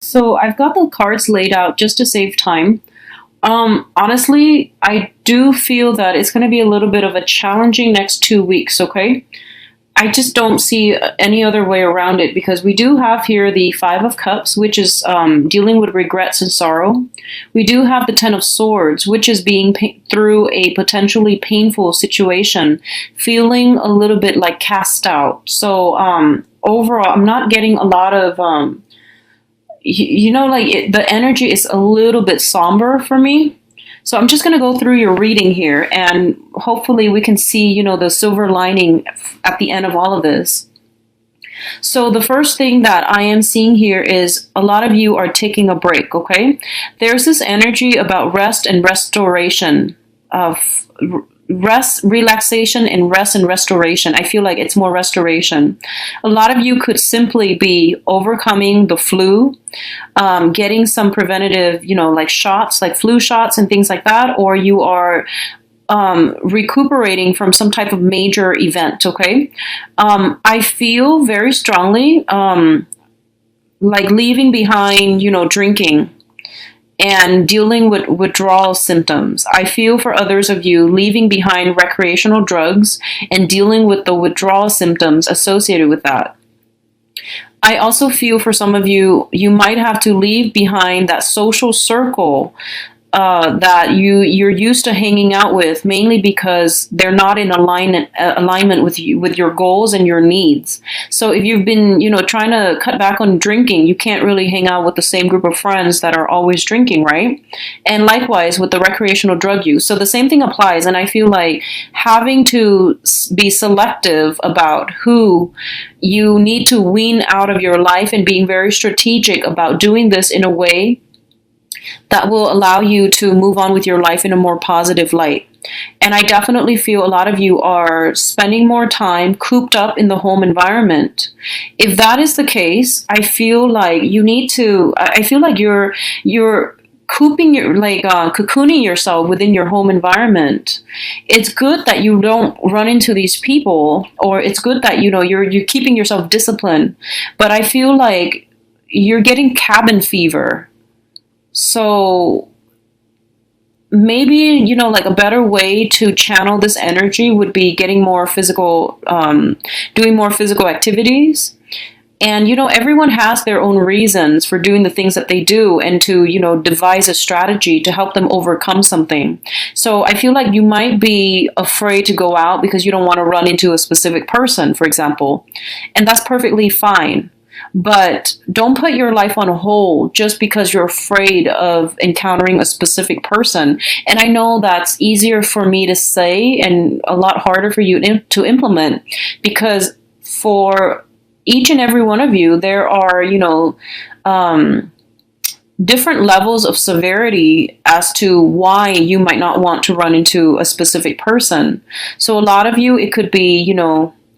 So I've got the cards laid out just to save time. Honestly, I do feel that it's going to be a little bit of a challenging next 2 weeks, okay? I just don't see any other way around it because we do have here the Five of Cups, which is dealing with regrets and sorrow. We do have the Ten of Swords, which is being through a potentially painful situation, feeling a little bit like cast out. So overall, I'm not getting a lot of the energy is a little bit somber for me. So I'm just going to go through your reading here and hopefully we can see, the silver lining at the end of all of this. So the first thing that I am seeing here is a lot of you are taking a break, okay? There's this energy about rest and restoration of rest, relaxation, and rest and restoration. I feel like it's more restoration. A lot of you could simply be overcoming the flu, getting some preventative, like shots, like flu shots and things like that, or you are recuperating from some type of major event, okay? I feel very strongly like leaving behind, drinking and dealing with withdrawal symptoms. I feel for others of you leaving behind recreational drugs and dealing with the withdrawal symptoms associated with that. I also feel for some of you, you might have to leave behind that social circle that you're used to hanging out with, mainly because they're not in alignment with you, with your goals and your needs. So if you've been trying to cut back on drinking, you can't really hang out with the same group of friends that are always drinking, right? And likewise with the recreational drug use. So the same thing applies, and I feel like having to be selective about who you need to wean out of your life and being very strategic about doing this in a way that will allow you to move on with your life in a more positive light. And I definitely feel a lot of you are spending more time cooped up in the home environment. If that is the case, I feel like you're cooping cocooning yourself within your home environment. It's good that you don't run into these people, or it's good that you're keeping yourself disciplined, but I feel like you're getting cabin fever. So maybe, like a better way to channel this energy would be getting more physical, doing more physical activities. And, everyone has their own reasons for doing the things that they do and to, devise a strategy to help them overcome something. So I feel like you might be afraid to go out because you don't want to run into a specific person, for example. And that's perfectly fine. But don't put your life on hold just because you're afraid of encountering a specific person. And I know that's easier for me to say and a lot harder for you to implement, because for each and every one of you, there are, different levels of severity as to why you might not want to run into a specific person. So a lot of you, it could be,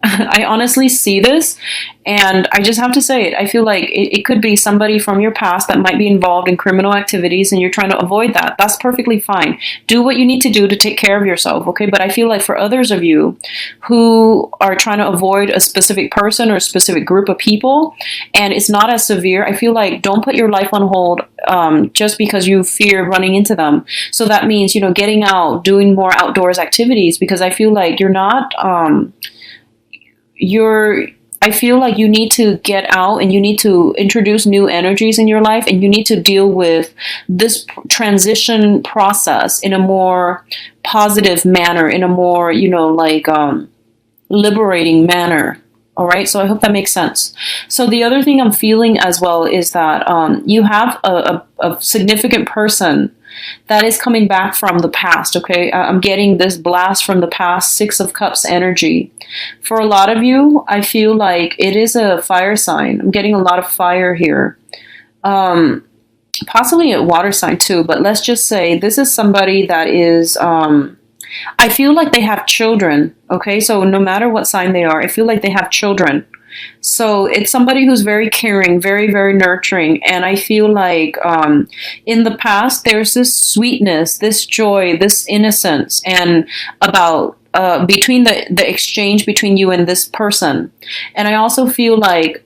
I honestly see this, and I just have to say it. I feel like it could be somebody from your past that might be involved in criminal activities, and you're trying to avoid that. That's perfectly fine. Do what you need to do to take care of yourself, okay? But I feel like for others of you who are trying to avoid a specific person or a specific group of people, and it's not as severe, I feel like don't put your life on hold just because you fear running into them. So that means, getting out, doing more outdoors activities, because I feel like you're not... I feel like you need to get out and you need to introduce new energies in your life, and you need to deal with this transition process in a more positive manner, in a more, liberating manner. All right. So I hope that makes sense. So the other thing I'm feeling as well is that you have a significant person that is coming back from the past, okay? I'm getting this blast from the past, Six of Cups energy. For a lot of you, I feel like it is a fire sign. I'm getting a lot of fire here. Possibly a water sign too, but let's just say this is somebody that is... I feel like they have children, okay? So no matter what sign they are, I feel like they have children. So it's somebody who's very caring, very, very nurturing. And I feel like in the past, there's this sweetness, this joy, this innocence, and about between the exchange between you and this person. And I also feel like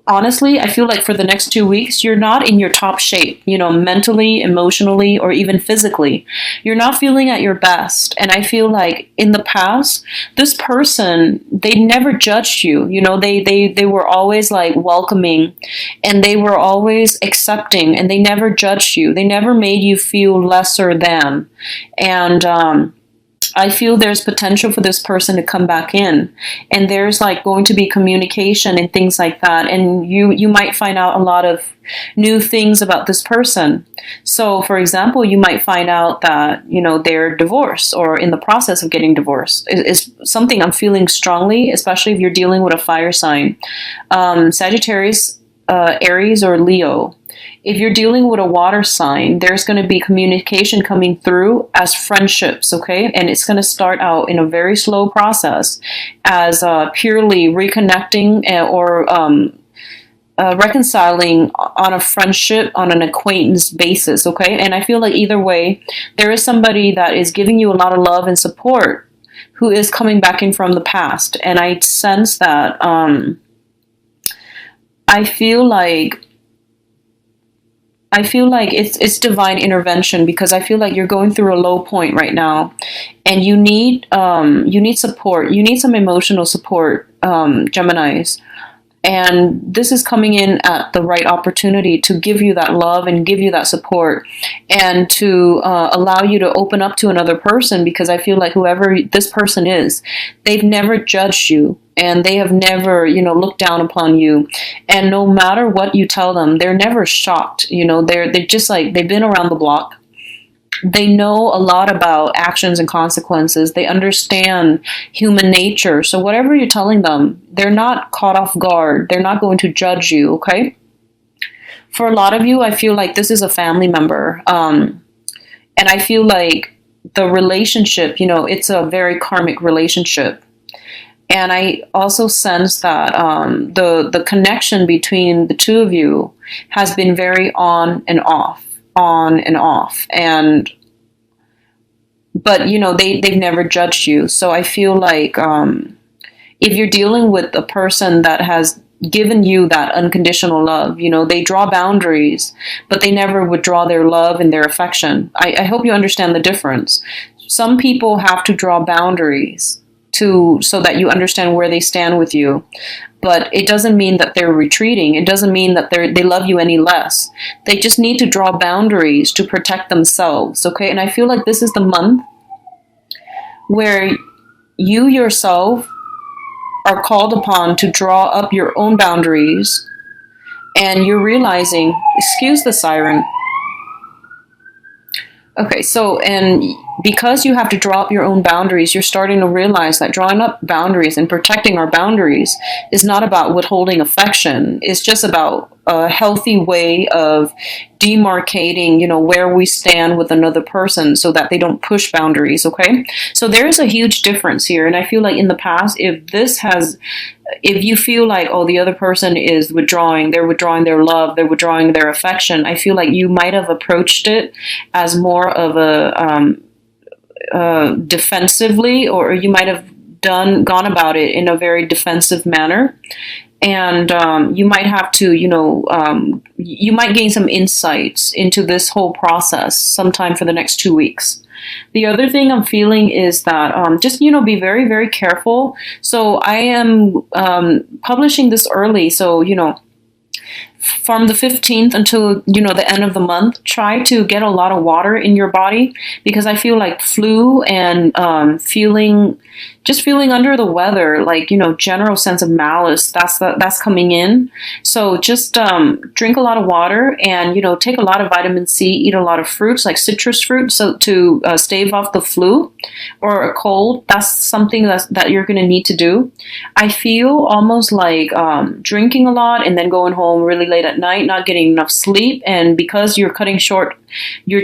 honestly, I feel like for the next 2 weeks, you're not in your top shape, mentally, emotionally, or even physically. You're not feeling at your best. And I feel like in the past, this person, they never judged you. They were always like welcoming, and they were always accepting, and they never judged you. They never made you feel lesser than. And, I feel there's potential for this person to come back in, and there's like going to be communication and things like that. And you might find out a lot of new things about this person. So for example, you might find out that, they're divorced or in the process of getting divorced is something I'm feeling strongly, especially if you're dealing with a fire sign, Sagittarius, Aries, or Leo. If you're dealing with a water sign, there's going to be communication coming through as friendships, okay? And it's going to start out in a very slow process as purely reconnecting or reconciling on a friendship, on an acquaintance basis, okay? And I feel like either way, there is somebody that is giving you a lot of love and support who is coming back in from the past. And I sense that I feel like it's divine intervention, because I feel like you're going through a low point right now, and you need support. You need some emotional support, Geminis. And this is coming in at the right opportunity to give you that love and give you that support, and to allow you to open up to another person, because I feel like whoever this person is, they've never judged you, and they have never, looked down upon you. And no matter what you tell them, they're never shocked. They're just like, they've been around the block. They know a lot about actions and consequences. They understand human nature. So whatever you're telling them, they're not caught off guard. They're not going to judge you, okay? For a lot of you, I feel like this is a family member. And I feel like the relationship, it's a very karmic relationship. And I also sense that the connection between the two of you has been very on and off. But they've never judged you. So I feel like if you're dealing with a person that has given you that unconditional love, they draw boundaries, but they never withdraw their love and their affection. I hope you understand the difference. Some people have to draw boundaries so that you understand where they stand with you. But it doesn't mean that they're retreating. It doesn't mean that they love you any less. They just need to draw boundaries to protect themselves, okay? And I feel like this is the month where you yourself are called upon to draw up your own boundaries, and you're realizing, excuse the siren. Okay, so, and because you have to draw up your own boundaries, you're starting to realize that drawing up boundaries and protecting our boundaries is not about withholding affection. It's just about a healthy way of demarcating, where we stand with another person so that they don't push boundaries, okay? So there's a huge difference here. And I feel like in the past, if you feel like, oh, the other person is withdrawing, they're withdrawing their love, they're withdrawing their affection, I feel like you might have approached it as more of a defensively, or you might have gone about it in a very defensive manner. And you might have to, you might gain some insights into this whole process sometime for the next 2 weeks. The other thing I'm feeling is that just, be very, very careful. So I am publishing this early. So, from the 15th until, the end of the month, try to get a lot of water in your body, because I feel like flu and feeling under the weather, like, general sense of malice, that's coming in. So just drink a lot of water and, take a lot of vitamin C, eat a lot of fruits, like citrus fruit, so to stave off the flu or a cold. That's something that you're going to need to do. I feel almost like drinking a lot and then going home really late at night, not getting enough sleep. And because you're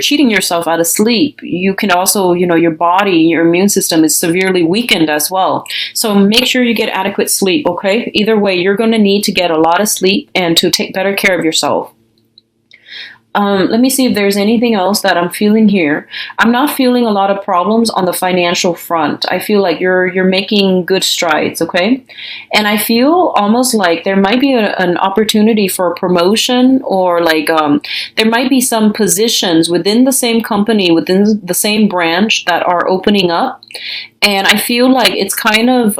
cheating yourself out of sleep, you can also, your body, your immune system is severely weakened as well. So make sure you get adequate sleep, okay? Either way, you're going to need to get a lot of sleep and to take better care of yourself. Let me see if there's anything else that I'm feeling here. I'm not feeling a lot of problems on the financial front. I feel like you're making good strides, okay? And I feel almost like there might be an opportunity for a promotion, or like there might be some positions within the same company, within the same branch, that are opening up. And I feel like it's kind of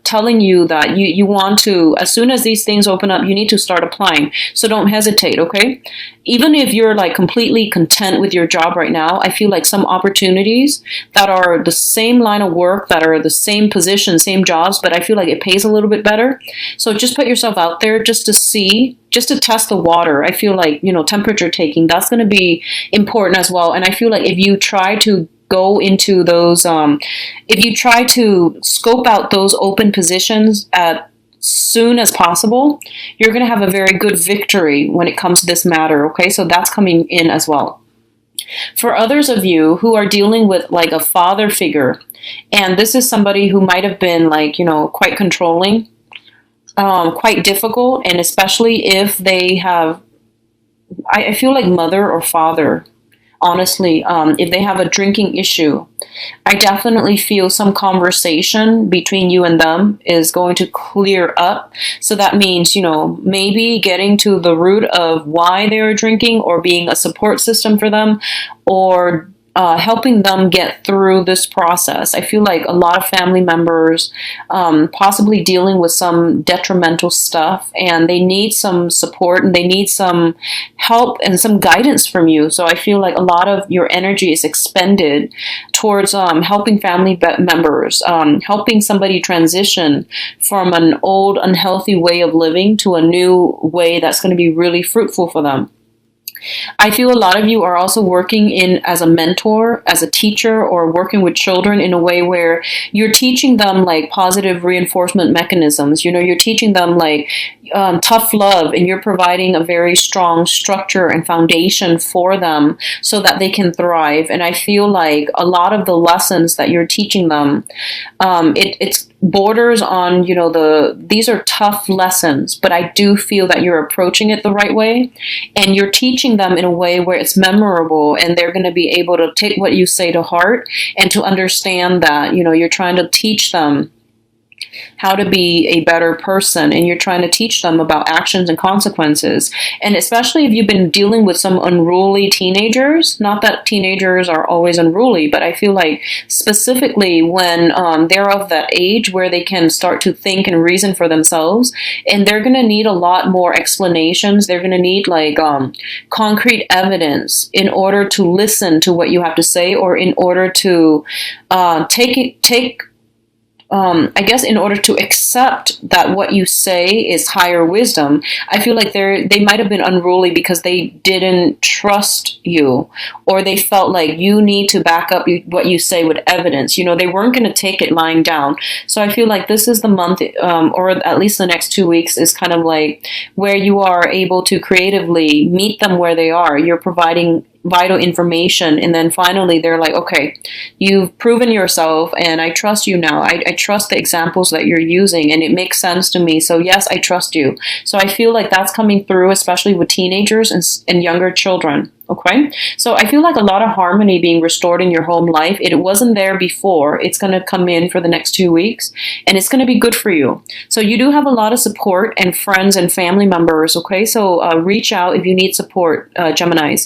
telling you that you want to, as soon as these things open up, you need to start applying. So don't hesitate, okay? Even if you're like completely content with your job right now, I feel like some opportunities that are the same line of work, that are the same position, same jobs, but I feel like it pays a little bit better. So just put yourself out there just to see, just to test the water. I feel like, temperature taking, that's going to be important as well. And I feel like if you try to go into those, if you try to scope out those open positions at soon as possible, you're going to have a very good victory when it comes to this matter. Okay, so that's coming in as well. For others of you who are dealing with like a father figure, and this is somebody who might have been like, quite controlling, quite difficult, and especially if they have, I feel like mother or father, honestly, if they have a drinking issue, I definitely feel some conversation between you and them is going to clear up. So that means, maybe getting to the root of why they're drinking, or being a support system for them, or helping them get through this process. I feel like a lot of family members possibly dealing with some detrimental stuff, and they need some support, and they need some help and some guidance from you. So I feel like a lot of your energy is expended towards helping family members, helping somebody transition from an old unhealthy way of living to a new way that's going to be really fruitful for them. I feel a lot of you are also working in as a mentor, as a teacher, or working with children in a way where you're teaching them like positive reinforcement mechanisms. You're teaching them like tough love, and you're providing a very strong structure and foundation for them so that they can thrive. And I feel like a lot of the lessons that you're teaching them, it's borders on, these are tough lessons, but I do feel that you're approaching it the right way, and you're teaching them in a way where it's memorable, and they're going to be able to take what you say to heart, and to understand that, you're trying to teach them how to be a better person, and you're trying to teach them about actions and consequences. And especially if you've been dealing with some unruly teenagers, not that teenagers are always unruly, but I feel like specifically when they're of that age where they can start to think and reason for themselves, and they're going to need a lot more explanations. They're going to need like concrete evidence in order to listen to what you have to say, or in order to take I guess in order to accept that what you say is higher wisdom. I feel like they might have been unruly because they didn't trust you, or they felt like you need to back up what you say with evidence. They weren't going to take it lying down. So I feel like this is the month, or at least the next 2 weeks, is kind of like where you are able to creatively meet them where they are. You're providing vital information, and then finally they're like, okay, you've proven yourself, and I trust you now. I trust the examples that you're using, and it makes sense to me, so yes, I trust you. So I feel like that's coming through, especially with teenagers and younger children. Okay, so I feel like a lot of harmony being restored in your home life. It wasn't there before. It's going to come in for the next 2 weeks, and it's going to be good for you. So you do have a lot of support and friends and family members. Okay, so reach out if you need support, Geminis.